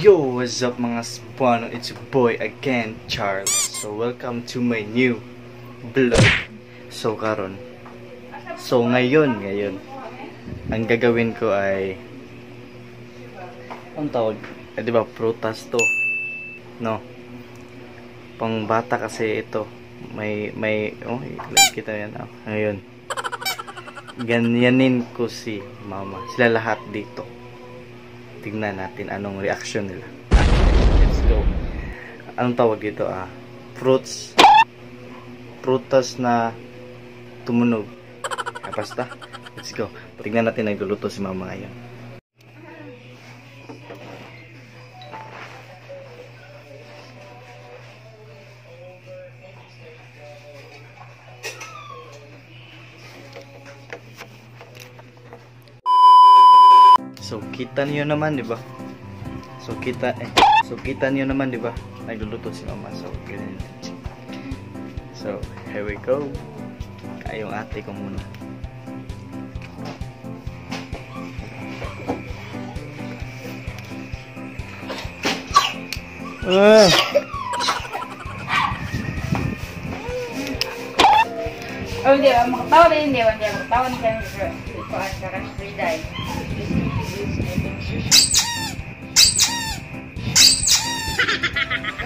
Yo, what's up mga Spano? It's your boy again, Charles. So, welcome to my new vlog. So, ngayon, ang gagawin ko ay ang tawag, diba, prutas to. No? Pang bata kasi ito. Oh, kita yan. Oh, ngayon. Ganyanin ko si mama. Sila lahat dito. Tingnan natin anong reaction nila. Let's go. Anong tawag dito? Prutas na tumunog. Basta. Let's go. Tingnan natin nagluluto si mama ngayon. So kita niyo naman, 'di ba? So kita niyo naman, 'di ba? Nagluluto si mama. So ganyan. So here we go. Yung ate ko muna. Oh, hindi. Makatawa rin, hindi. Makatawa na kayo sa Friday.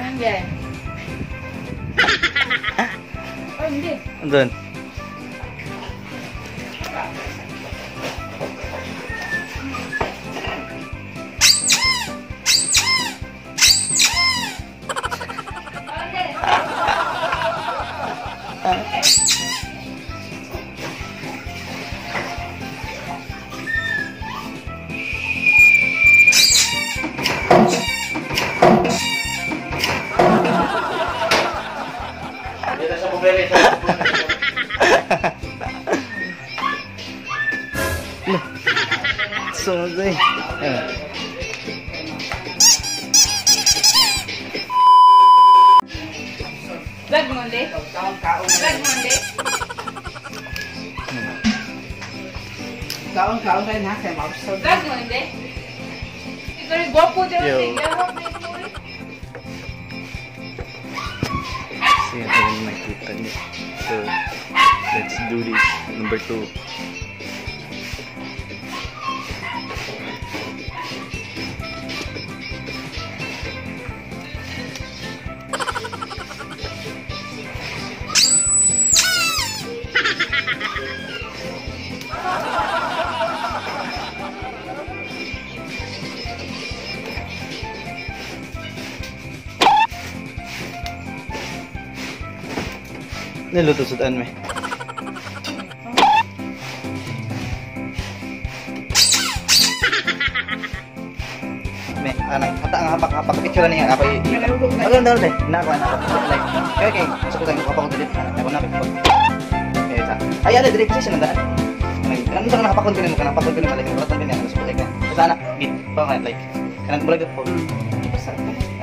Ano yan? Oh, hindi. Andun. Sorry. Vlog Monday? Vlog Monday? Kaon kayo na kay Marcel. Vlog Monday? Ikaw rin gwapo dyan. Kasi yung nakita niyo. So, let's do this. Number 2. Niluto sa daan, may. May, anang, hata ang hapak picture niya ako. Agad daw deh. Nako. Like, okay. So ko hapak ko dito. Ako na picture. Okay, sa. Ay, ada direct siya nandaan. May, ano sa hapak ko dito, hapak ko dito like, ratan niya, ano sa like. Sana, git. Pa like. Kanang bulag ko.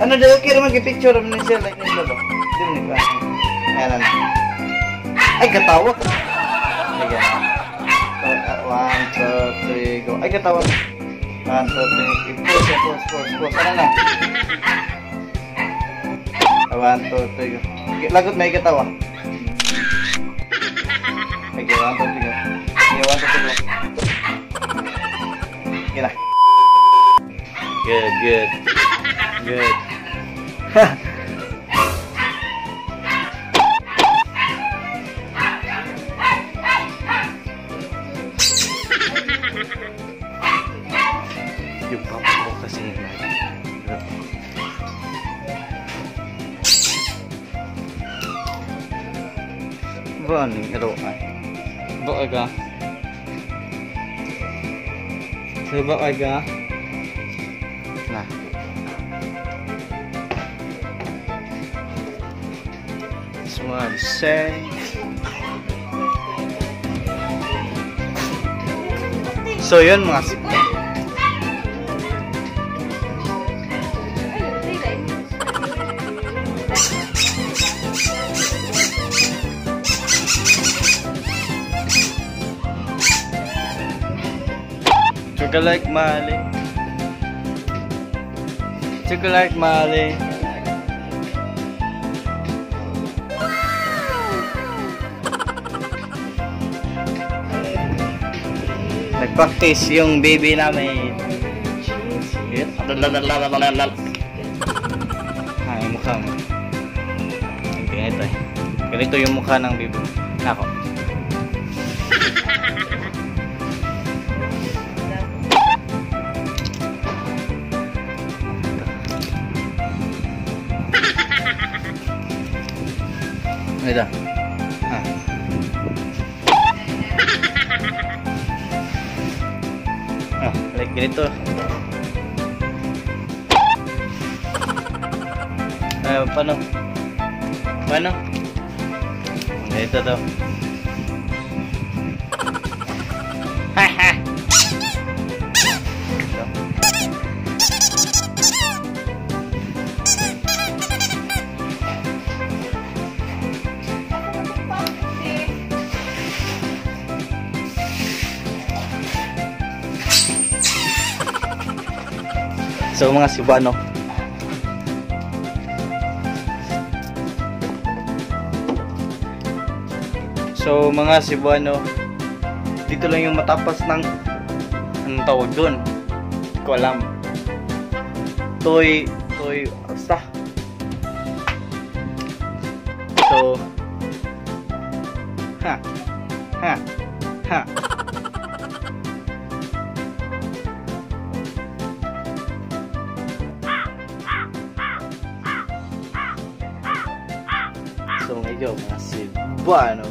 Ano daw okay naman gi picture ni siya like nito do. Dito ni ba. Ayan. Ay, katawa. Ayan. 1, 2, 3, go. Ay, katawa. 1, 2, 3. Pause. Ano na? 1, 2, 3, go. Lagot may katawa. Okay, 1, 2, 3, go. Okay, 1, 2, 3, go. Okay na. Good. Yung papa ko kasi ba ning eroan ba aga seba aga nah this one say so yun mga Like Mali. Chocolate Mali. Nag-practice yung baby namin. Yes. Ay, mukha mo. Ganito eh. Ganito yung mukha ng baby mo. Nako. Ito. Like ganito. Paano? Paano? Ganito to. Haha. So mga Cebuano, dito lang yung matapos ng anong tawag dun? Hindi ko alam. Toy, basta. So, ha. So ngayon mga Cebuano.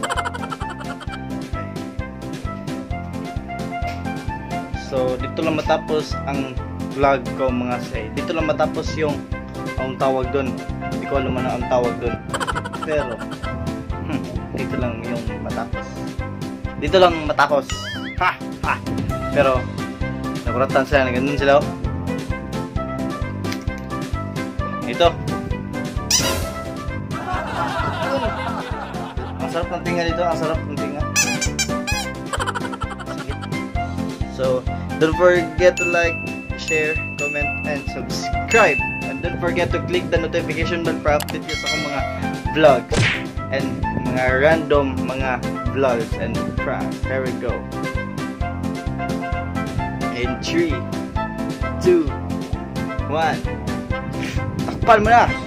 So dito lang matapos ang vlog ko mga say. Dito lang matapos yung ang tawag doon. Hindi ko alam ano ang tawag doon. Pero dito lang yung matapos. Dito lang matapos. Ha. Pero nakuratan sila, ganun sila. Ito. Ang sarap ng tinga dito, ang sarap ng tinga. So, don't forget to like, share, comment, and subscribe. And don't forget to click the notification bell para update nyo sa akong mga vlogs and mga random mga vlogs and pranks. Here we go. In 3, 2, 1. Takpan mo na!